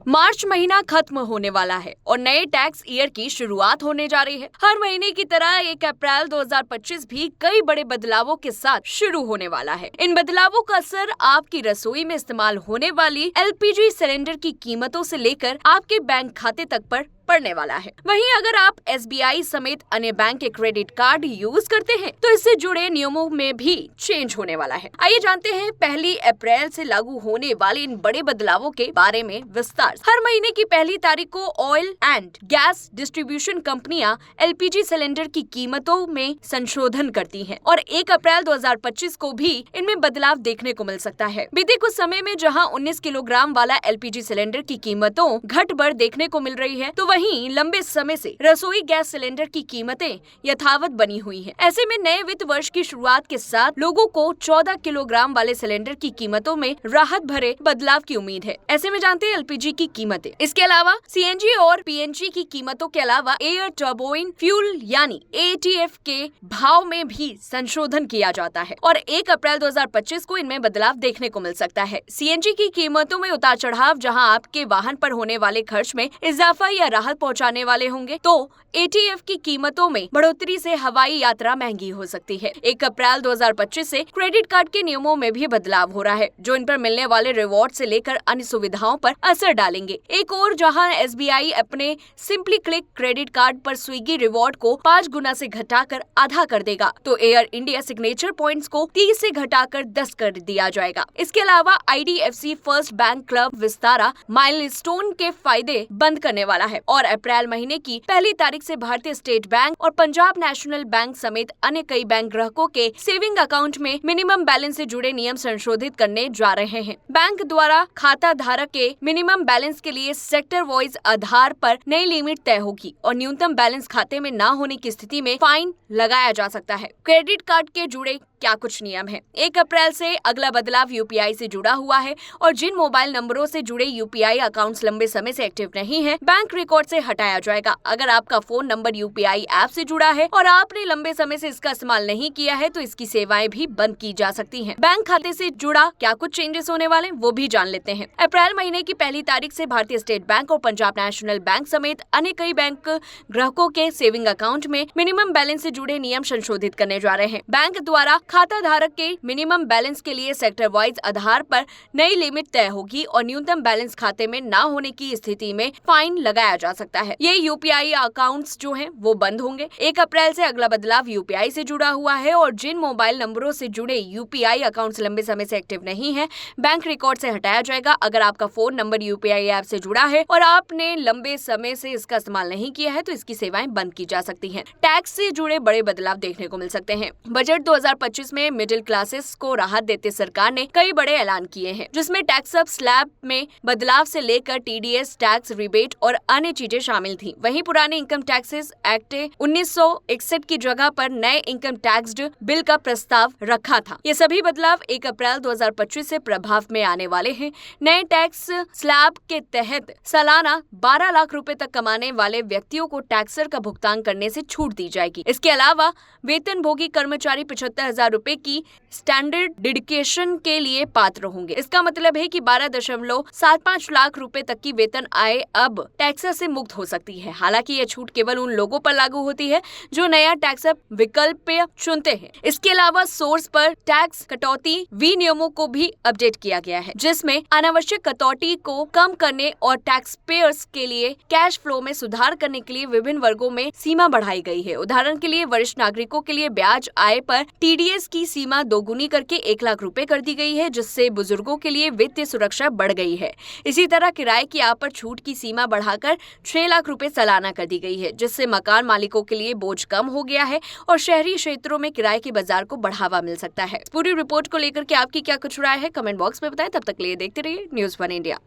मार्च महीना खत्म होने वाला है और नए टैक्स ईयर की शुरुआत होने जा रही है। हर महीने की तरह 1 अप्रैल 2025 भी कई बड़े बदलावों के साथ शुरू होने वाला है। इन बदलावों का असर आपकी रसोई में इस्तेमाल होने वाली एलपीजी सिलेंडर की कीमतों से लेकर आपके बैंक खाते तक पर पड़ने वाला है। वहीं अगर आप एसबीआई समेत अन्य बैंक के क्रेडिट कार्ड यूज करते हैं तो इससे जुड़े नियमों में भी चेंज होने वाला है। आइए जानते हैं 1 अप्रैल से लागू होने वाले इन बड़े बदलावों के बारे में विस्तार से। हर महीने की 1 तारीख को ऑयल एंड गैस डिस्ट्रीब्यूशन कंपनियां एलपीजी सिलेंडर की कीमतों में संशोधन करती हैं और 1 अप्रैल 2025 को भी इनमें बदलाव देखने को मिल सकता है। बीते कुछ समय में जहां 19 किलोग्राम वाला एलपीजी सिलेंडर की कीमतों घट बढ़ देखने को मिल रही है, तो वहीं लंबे समय से रसोई गैस सिलेंडर की कीमतें यथावत बनी हुई हैं। ऐसे में नए वित्त वर्ष की शुरुआत के साथ लोगों को 14 किलोग्राम वाले सिलेंडर की कीमतों में राहत भरे बदलाव की उम्मीद है। ऐसे में जानते हैं एलपीजी की कीमतें। इसके अलावा सीएनजी और पीएनजी की कीमतों के अलावा एयर टर्बाइन फ्यूल यानी एटीएफ के भाव में भी संशोधन किया जाता है और 1 अप्रैल 2025 को इनमें बदलाव देखने को मिल सकता है। सीएनजी की कीमतों में उतार चढ़ाव जहां आपके वाहन पर होने वाले खर्च में इजाफा या राहत पहुंचाने वाले होंगे, तो एटीएफ की कीमतों में बढ़ोतरी से हवाई यात्रा महंगी हो सकती है। 1 अप्रैल 2025 से क्रेडिट कार्ड के नियमों में भी बदलाव हो रहा है, जो इन पर मिलने वाले रिवॉर्ड से लेकर अन्य सुविधाओं पर असर डालेंगे। एक और जहां एसबीआई अपने सिंपली क्लिक क्रेडिट कार्ड पर स्विगी रिवॉर्ड को 5 गुना से घटाकर आधा कर देगा, तो एयर इंडिया सिग्नेचर पॉइंट्स को 30 से घटाकर 10 कर दिया जाएगा। इसके अलावा IDFC first bank club Vistara milestone के फायदे बंद करने वाला है और अप्रैल महीने की 1 तारीख से भारतीय स्टेट बैंक और पंजाब नेशनल बैंक समेत अन्य कई बैंक ग्राहकों के सेविंग अकाउंट में मिनिमम बैलेंस से जुड़े नियम संशोधित करने जा रहे हैं। बैंक द्वारा खाता धारक के मिनिमम बैलेंस के लिए सेक्टर वाइज आधार पर नई लिमिट तय होगी और न्यूनतम बैलेंस खाते में न होने की स्थिति में फाइन लगाया जा सकता है। क्रेडिट कार्ड के जुड़े क्या कुछ नियम है। 1 अप्रैल से अगला बदलाव यूपीआई से जुड़ा हुआ है और जिन मोबाइल नंबरों से जुड़े यूपीआई अकाउंट्स लंबे समय से एक्टिव नहीं है, बैंक रिकॉर्ड से हटाया जाएगा। अगर आपका फोन नंबर यूपीआई ऐप से जुड़ा है और आपने लंबे समय से इसका इस्तेमाल नहीं किया है, तो इसकी सेवाएं भी बंद की जा सकती हैं। बैंक खाते से जुड़ा क्या कुछ चेंजेस होने वाले वो भी जान लेते हैं। अप्रैल महीने की 1 तारीख से भारतीय स्टेट बैंक और पंजाब नेशनल बैंक समेत अन्य कई बैंक ग्राहकों के सेविंग अकाउंट में मिनिमम बैलेंस से जुड़े नियम संशोधित करने जा रहे हैं। बैंक द्वारा खाता धारक के मिनिमम बैलेंस के लिए सेक्टर वाइज आधार पर नई लिमिट तय होगी और न्यूनतम बैलेंस खाते में न होने की स्थिति में फाइन लगाया जा सकता है। ये यूपीआई अकाउंट्स जो हैं वो बंद होंगे। 1 अप्रैल से अगला बदलाव यूपीआई से जुड़ा हुआ है और जिन मोबाइल नंबरों से जुड़े यूपीआई अकाउंट्स लंबे समय से एक्टिव नहीं है, बैंक रिकॉर्ड से हटाया जाएगा। अगर आपका फोन नंबर यूपीआई ऐप से जुड़ा है और आपने लंबे समय से इसका इस्तेमाल नहीं किया है, तो इसकी सेवाएं बंद की जा सकती हैं। टैक्स से जुड़े बड़े बदलाव देखने को मिल सकते हैं। बजट 2025 में मिडिल क्लासेस को राहत देते सरकार ने कई बड़े ऐलान किए हैं, जिसमें टैक्स अब स्लैब में बदलाव से लेकर टीडीएस टैक्स रिबेट और अन्य चीजें शामिल थी। वहीं पुराने इनकम टैक्सेस एक्ट 1961 की जगह पर नए इनकम टैक्स बिल का प्रस्ताव रखा था। ये सभी बदलाव 1 अप्रैल 2025 से प्रभाव में आने वाले हैं। नए टैक्स स्लैब के तहत सालाना 12 लाख रुपए तक कमाने वाले व्यक्तियों को टैक्सर का भुगतान करने से छूट दी जाएगी। इसके अलावा वेतनभोगी कर्मचारी 75,000 रुपए की स्टैंडर्ड डिडक्शन के लिए पात्र होंगे। इसका मतलब है कि 12.75 लाख रुपए तक की वेतन आय अब टैक्स से मुक्त हो सकती है। हालांकि यह छूट केवल उन लोगों पर लागू होती है जो नया टैक्स विकल्प चुनते हैं। इसके अलावा सोर्स पर टैक्स कटौती विनियमों को भी अपडेट किया गया है, जिसमें अनावश्यक कटौती को कम करने और टैक्स पेयर्स के लिए कैश फ्लो में सुधार करने के लिए विभिन्न वर्गों में सीमा बढ़ाई गई है। उदाहरण के लिए वरिष्ठ नागरिकों के लिए ब्याज आय पर टीडीएस की सीमा दोगुनी करके 1 लाख रुपए कर दी गई है, जिससे बुजुर्गों के लिए वित्तीय सुरक्षा बढ़ गई है। इसी तरह किराए की आय पर छूट की सीमा बढ़ाकर 6 लाख रुपए सालाना कर दी गई है, जिससे मकान मालिकों के लिए बोझ कम हो गया है और शहरी क्षेत्रों में किराए के बाजार को बढ़ावा मिल सकता है। पूरी रिपोर्ट को लेकर के आपकी क्या कुछ राय है, कमेंट बॉक्स में बताएं। तब तक के लिए देखते रहिए न्यूज़ 1 इंडिया।